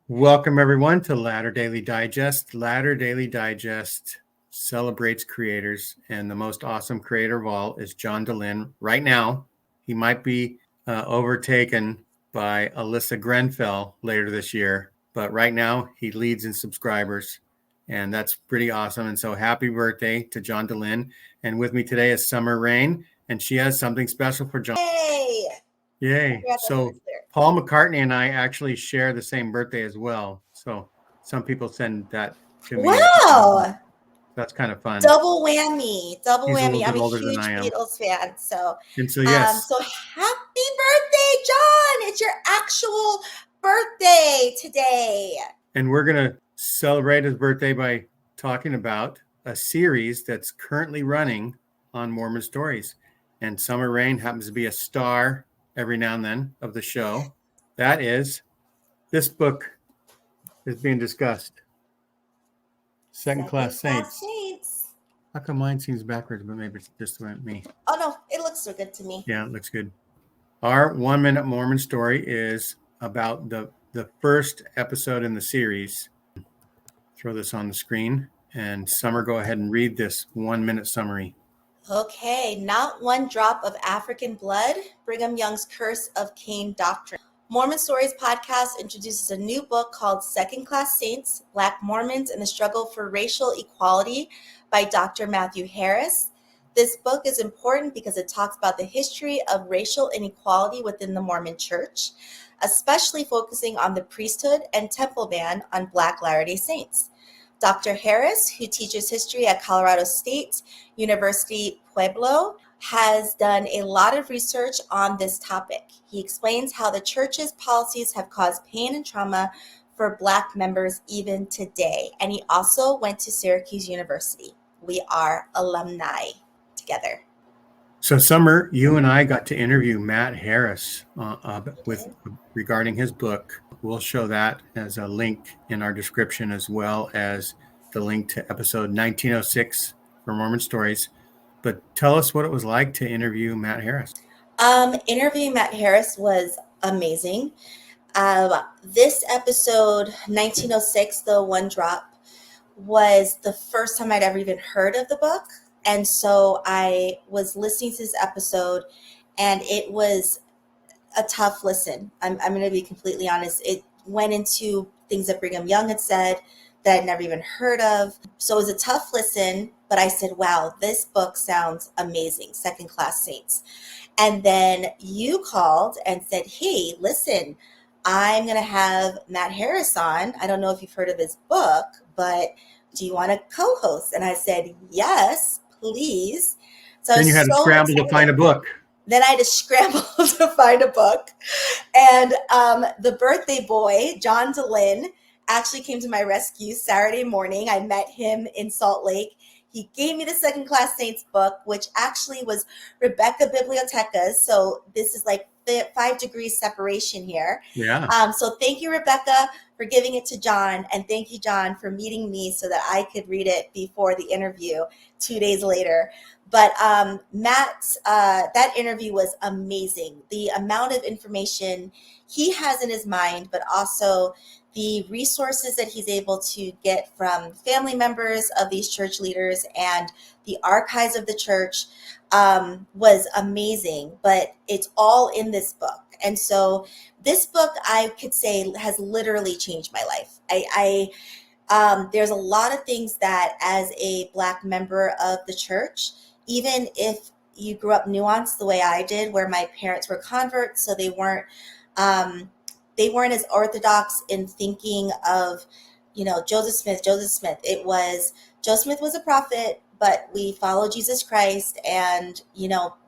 Welcome, everyone, to Ladder Daily Digest. Ladder Daily Digest celebrates creators, and the most awesome creator of all is John Dehlin. Right now, he might be overtaken by Alyssa Grenfell later this year, but right now, he leads in subscribers, and that's pretty awesome. And so happy birthday to John Dehlin. And with me today is Summur-Rayn, and she has something special for John. Yay. So Paul McCartney and I actually share the same birthday as well. So some people send that to me. Wow. That's kind of fun. Double whammy. I'm a older huge than I am. Beatles fan. So yes. So happy birthday, John. It's your actual birthday today. And we're going to celebrate his birthday by talking about a series that's currently running on Mormon Stories. And Summur-Rayn happens to be a star every now and then of the show. That is, this book is being discussed. Second Class Saints. How come mine seems backwards, but maybe it's just me? Oh, no, it looks so good to me. Yeah, it looks good. Our 1 minute Mormon story is about the first episode in the series. Throw this on the screen. And Summer, go ahead and read this 1 minute summary. Okay, not one drop of African blood, Brigham Young's Curse of Cain Doctrine. Mormon Stories Podcast introduces a new book called Second Class Saints, Black Mormons and the Struggle for Racial Equality by Dr. Matthew Harris. This book is important because it talks about the history of racial inequality within the Mormon Church, especially focusing on the priesthood and temple ban on Black Latter-day Saints. Dr. Harris, who teaches history at Colorado State University Pueblo, has done a lot of research on this topic. He explains how the church's policies have caused pain and trauma for Black members even today. And he also went to Syracuse University. We are alumni together. So, Summer, you and I got to interview Matt Harris regarding his book. We'll show that as a link in our description, as well as the link to episode 1906 for Mormon Stories. But tell us what it was like to interview Matt Harris. Interviewing Matt Harris was amazing. This episode, 1906, the one drop, was the first time I'd ever even heard of the book. And so I was listening to this episode, and it was a tough listen. I'm going to be completely honest. It went into things that Brigham Young had said that I'd never even heard of. So it was a tough listen, but I said, wow, this book sounds amazing, Second Class Saints. And then you called and said, hey, listen, I'm going to have Matt Harris on. I don't know if you've heard of his book, but do you want to co-host? And I said, yes, please. So then you had to scramble to find a book. Then I had to scramble to find a book. And the birthday boy, John Dehlin, actually came to my rescue Saturday morning. I met him in Salt Lake. He gave me the Second Class Saints book, which actually was Rebecca Biblioteca's. So this is like 5 degrees separation here. Yeah. So thank you, Rebecca, for giving it to John. And thank you, John, for meeting me so that I could read it before the interview 2 days later. But Matt's, that interview was amazing. The amount of information he has in his mind, but also the resources that he's able to get from family members of these church leaders and the archives of the church was amazing. But it's all in this book. And so this book, I could say, has literally changed my life. There's a lot of things that as a Black member of the church, even if you grew up nuanced the way I did, where my parents were converts, so they weren't as orthodox in thinking of, Joseph Smith. It was, Joseph Smith was a prophet, but we follow Jesus Christ, and,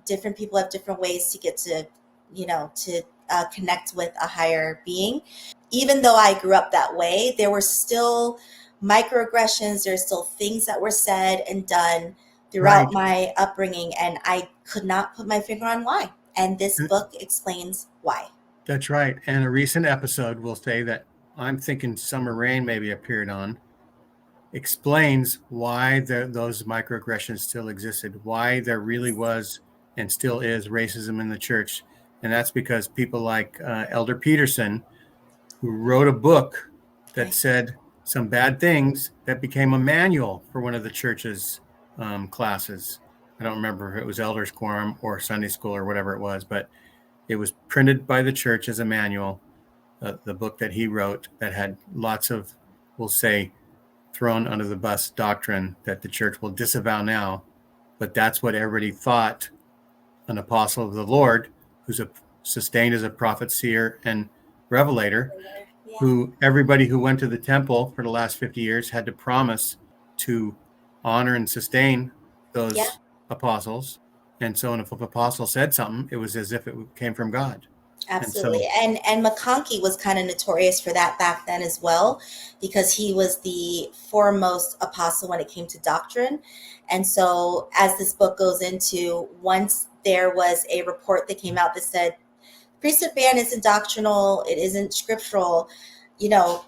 different people have different ways to get to, connect with a higher being. Even though I grew up that way, there were still microaggressions. There's still things that were said and done throughout my upbringing, and I could not put my finger on why. And this book explains why. That's right. And a recent episode, will say that I'm thinking Summur-Rayn maybe appeared on, explains why those microaggressions still existed, why there really was and still is racism in the church. And that's because people like Elder Peterson, who wrote a book that said some bad things that became a manual for one of the church's classes. I don't remember if it was elders quorum or Sunday school or whatever it was, but it was printed by the church as a manual, the book that he wrote that had lots of, we'll say, thrown under the bus doctrine that the church will disavow now. But that's what everybody thought an apostle of the Lord, who's sustained as a prophet, seer, and revelator, who everybody who went to the temple for the last 50 years had to promise to honor and sustain those apostles. And so if an apostle said something, it was as if it came from God. Absolutely. And McConkie was kind of notorious for that back then as well, because he was the foremost apostle when it came to doctrine. And so as this book goes into, once there was a report that came out that said priesthood ban isn't doctrinal, it isn't scriptural,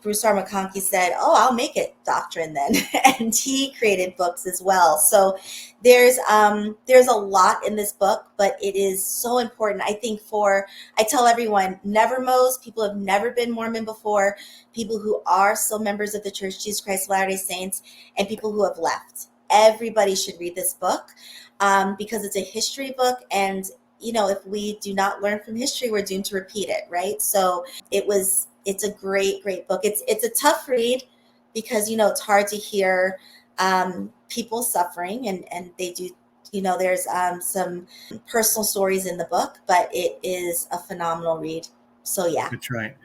Bruce R. McConkie said, "Oh, I'll make it doctrine then," and he created books as well. So there's a lot in this book, but it is so important. I think I tell everyone, nevermos, people have never been Mormon before, people who are still members of the Church Jesus Christ of Latter-day Saints, and people who have left. Everybody should read this book because it's a history book, and if we do not learn from history, we're doomed to repeat it, right? So it's a great, great book. It's a tough read because, it's hard to hear people suffering, and they do, there's some personal stories in the book, but it is a phenomenal read. So, yeah. That's right.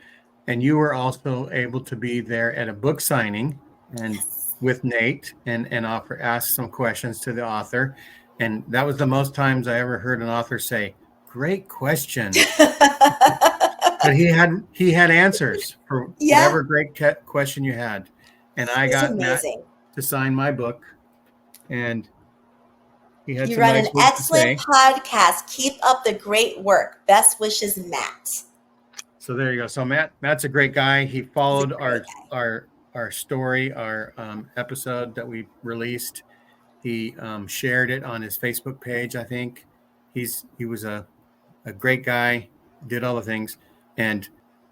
And you were also able to be there at a book signing and with Nate and ask some questions to the author. And that was the most times I ever heard an author say, "Great question." But he had answers for whatever great question you had. And I got Matt to sign my book. And he had you some run nice an excellent podcast. Keep up the great work. Best wishes, Matt. So there you go. So Matt's a great guy. He followed our story, our episode that we released. He shared it on his Facebook page, I think. He was a great guy, did all the things. And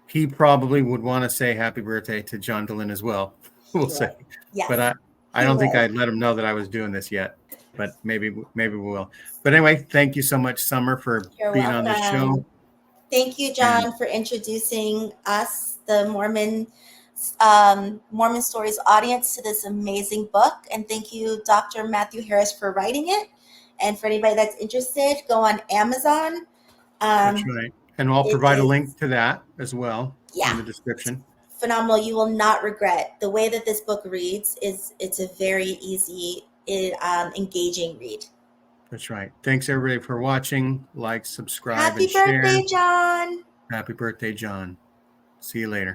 he probably would want to say happy birthday to John Dehlin as well. We'll say. Yes. But I don't think I'd let him know that I was doing this yet. But maybe we will. But anyway, thank you so much, Summur, for being on the show. Thank you, John, for introducing us, the Mormon Stories audience, to this amazing book. And thank you, Dr. Matthew Harris, for writing it. And for anybody that's interested, go on Amazon. That's right. And I'll provide a link to that as well in the description. Phenomenal. You will not regret. The way that this book reads it's a very easy, engaging read. That's right. Thanks, everybody, for watching. Like, subscribe, and share. Happy birthday, John. Happy birthday, John. See you later.